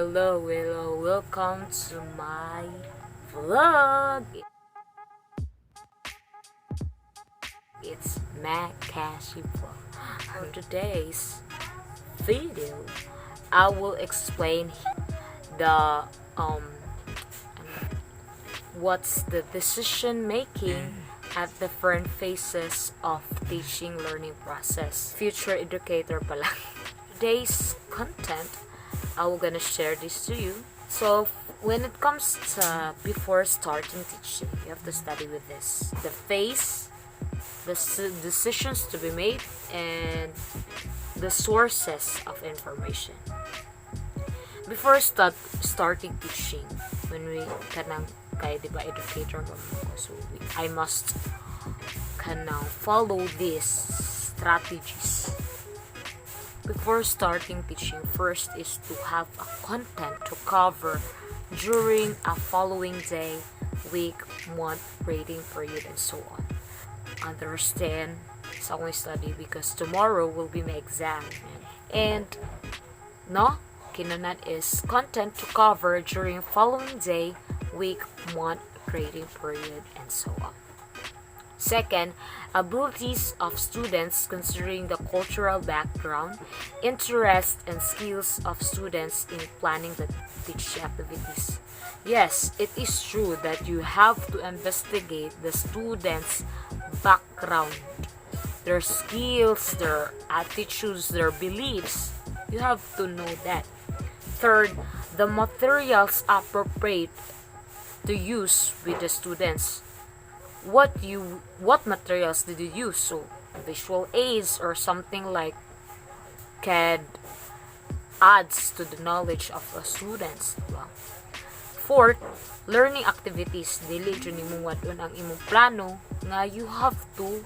Hello, welcome to my vlog. It's Makashi Vlog. On today's video, I will explain the what's the decision making at different phases of teaching learning process. Future educator pala. Today's content, I will gonna share this to you. So when it comes to before starting teaching, you have to study with this. The phase, the decisions to be made, and the sources of information. Before starting teaching, when we kanang kay diba educator mo, so I must kanang follow these strategies. Before starting teaching, first is to have a content to cover during a following day, week, month, grading period, and so on. Understand sa akong study because tomorrow will be my exam. And no, kinunad is content to cover during following day, week, month, grading period, and so on. Second, abilities of students considering the cultural background, interests, and skills of students in planning the teaching activities. Yes, it is true that you have to investigate the students' background, their skills, their attitudes, their beliefs. You have to know that. Third, the materials appropriate to use with the students. What materials did you use? So visual aids or something like CAD adds to the knowledge of the students. Diba? Fourth, learning activities. Dili dyan imong wadon ang imong plano nga you have to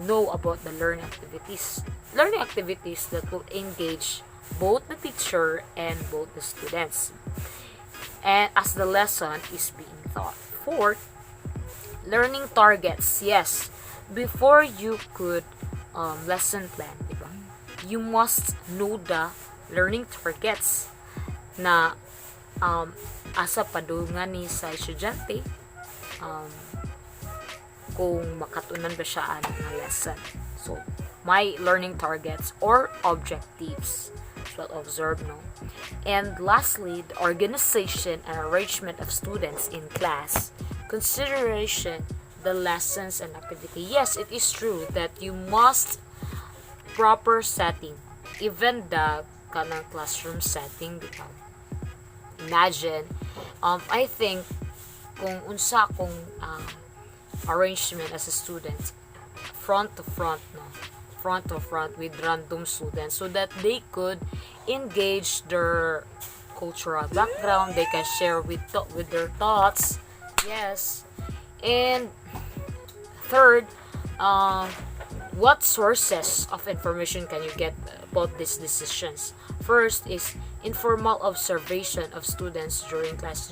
know about the learning activities. Learning activities that will engage both the teacher and both the students. And as the lesson is being taught. Fourth, learning targets. Yes, before you could lesson plan, diba? You must know the learning targets na asa padulngan ni sa estudyante kung makatunan ba siya ng lesson. So, my learning targets or objectives. Well observed, no? And lastly, the organization and arrangement of students in class. Consideration the lessons and activity. Yes, it is true that you must proper setting, even the kanang classroom setting. Imagine, I think kung unsa kung arrangement as a student, front to front with random students so that they could engage their cultural background, they can share with their thoughts. Yes. And third, what sources of information can you get about these decisions? First is informal observation of students during class.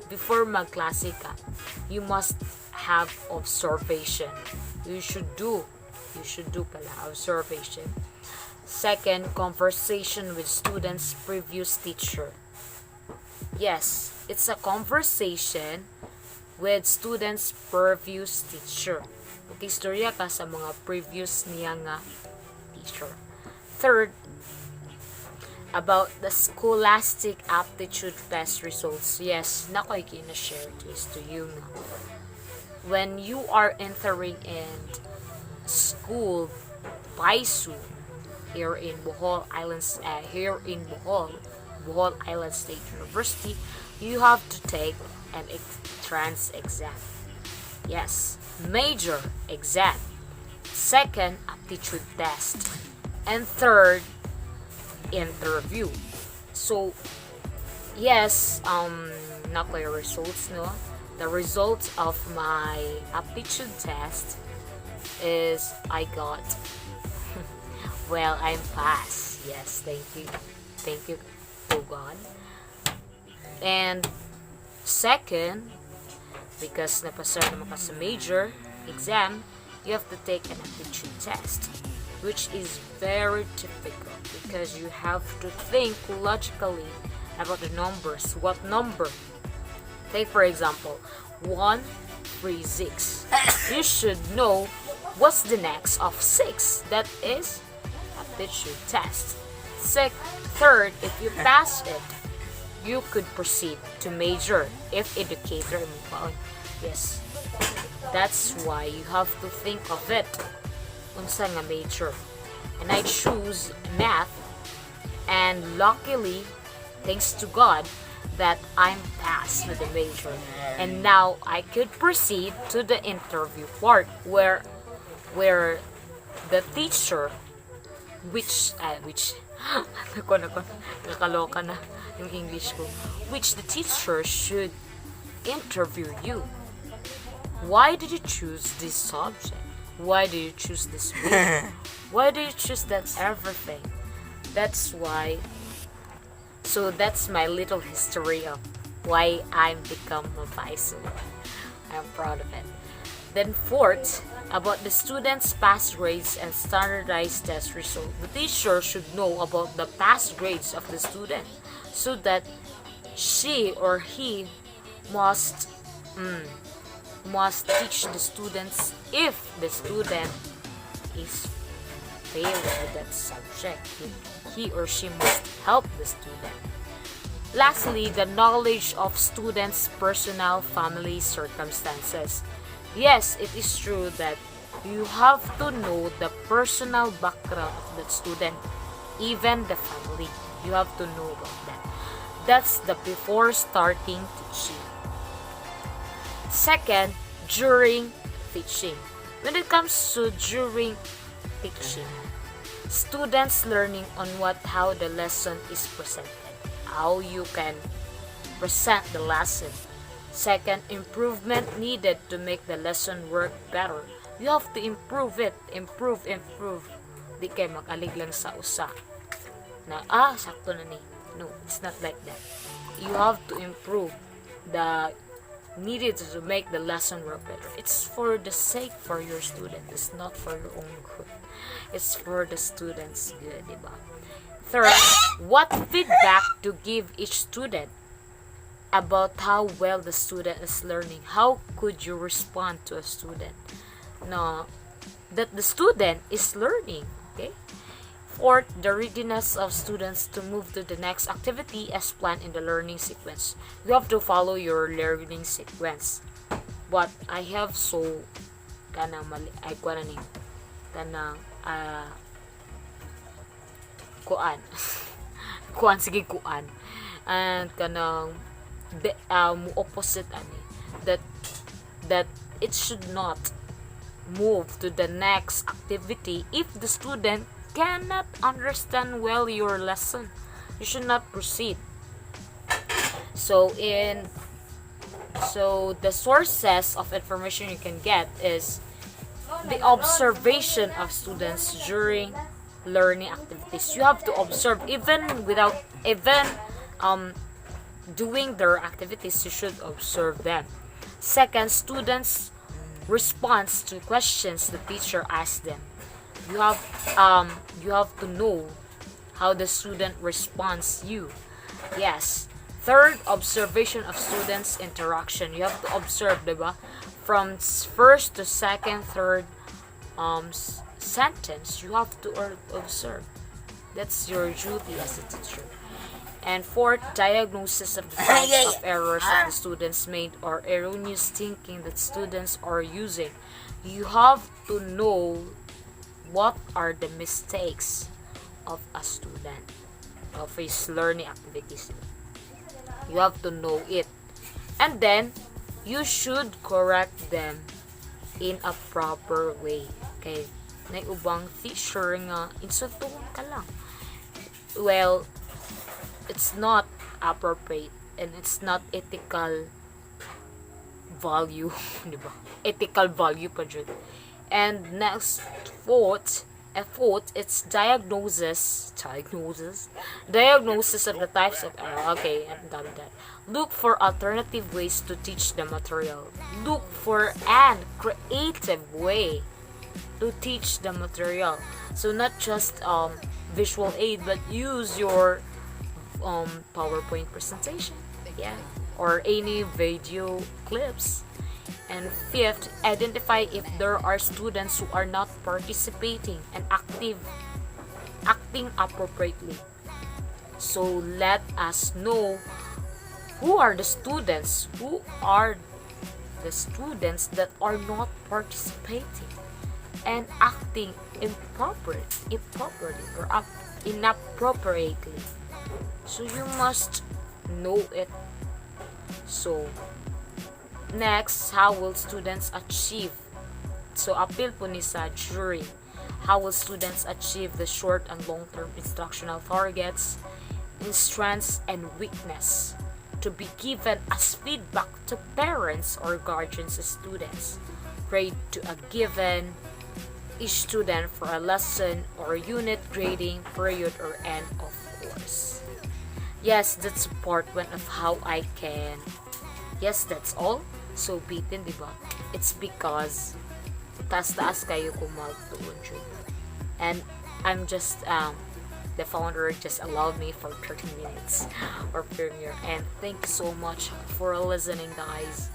Before magklase ka, you must have observation. You should do pala observation. Second, conversation with students' previous teacher. Yes, it's a conversation with students' previous teacher. Mag-istorya ka sa mga previous niya nga teacher. Third, about the scholastic aptitude test results. Yes, nakoy kina-share this to you na. When you are entering in school, Baisu, here in Bohol Island State University, you have to take an entrance exam. Yes, major exam. Second, aptitude test. And third, interview. So, yes, not my results, no? The results of my aptitude test is I got well, I'm passed. Yes, thank you to God. And second, because napasa naman ka sa major exam, you have to take an aptitude test, which is very difficult because you have to think logically about the numbers. What number? Take for example, 136. You should know what's the next of 6. That is aptitude test. Third, if you pass it, you could proceed to major if educator. Yes, that's why you have to think of it. Unsa nga major? And I choose math, and luckily, thanks to God, that I'm passed with the major. And now I could proceed to the interview part where the teacher nakaloka na yung English ko, which the teacher should interview you. Why did you choose this subject? Why did you choose this way? Why did you choose that everything? That's why. So that's my little history of why I become a vice. I'm proud of it. Then fourth, about the students' pass grades and standardized test result. The teacher should know about the pass grades of the student so that she or he must teach the students if the student is failed with that subject. He or she must help the student. Lastly, the knowledge of students' personal family circumstances. Yes, it is true that you have to know the personal background of the student, even the family. You have to know about that. That's the before starting teaching. Second, during teaching. When it comes to during teaching, students learning on how the lesson is presented, how you can present the lesson. Second, improvement needed to make the lesson work better. You have to improve it. Improve. Di kayo mag-alig lang sa usa. Na, sakto na ni. No, it's not like that. You have to improve the needed to make the lesson work better. It's for the sake for your student. It's not for your own good. It's for the student's good, diba? Third, what feedback to give each student about how well the student is learning. How could you respond to a student? No, that the student is learning, okay? Fourth, the readiness of students to move to the next activity as planned in the learning sequence. You have to follow your learning sequence. But I have so kuan and kanang opposite that it should not move to the next activity if the student cannot understand well your lesson. You should not proceed. So the sources of information you can get is the observation of students during learning activities. You have to observe even doing their activities. You should observe them. Second, students' response to questions the teacher asks them. You have to know how the student responds you. Yes. Third, observation of students' interaction. You have to observe, diba? From first to second, third sentence, you have to observe. That's your duty as a teacher. And fourth, diagnosis of the types of errors that the students made or erroneous thinking that students are using. You have to know what are the mistakes of a student of his learning activities. You have to know it. And then, you should correct them in a proper way. Okay? May ubang teacher nga, insultuhon ka lang. Well, it's not appropriate and it's not ethical value. Diba? Ethical value pa dyan. And next, fourth, it's diagnosis of the types of error. Okay, I'm done with that. Look for alternative ways to teach the material. Look for an creative way to teach the material. So not just visual aid, but use your PowerPoint presentation, yeah, or any video clips. And fifth, identify if there are students who are not participating and acting appropriately. So let us know who are the students that are not participating and acting improperly or inappropriately. So you must know it. So next, how will students achieve? So appeal po ni sa jury. How will students achieve the short and long-term instructional targets in strengths and weakness to be given as feedback to parents or guardians of students? Grade to a given each student for a lesson or unit grading period or end of course. Yes, that's part one of how I can. Yes, that's all. So bitin, di ba? It's because taas-taas kayo kung magtuon yun. And I'm just the founder just allowed me for 30 minutes or premiere. And thank you so much for listening, guys.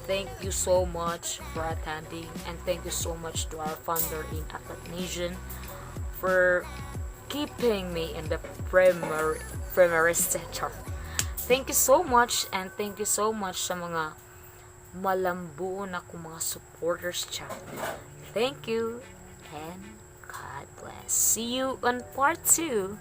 Thank you so much for attending, and thank you so much to our founder in Nation for keeping me in the primary sector. Thank you so much, and thank you so much sa mga malambuo na kong mga supporters dyan. Thank you, and God bless. See you on part 2.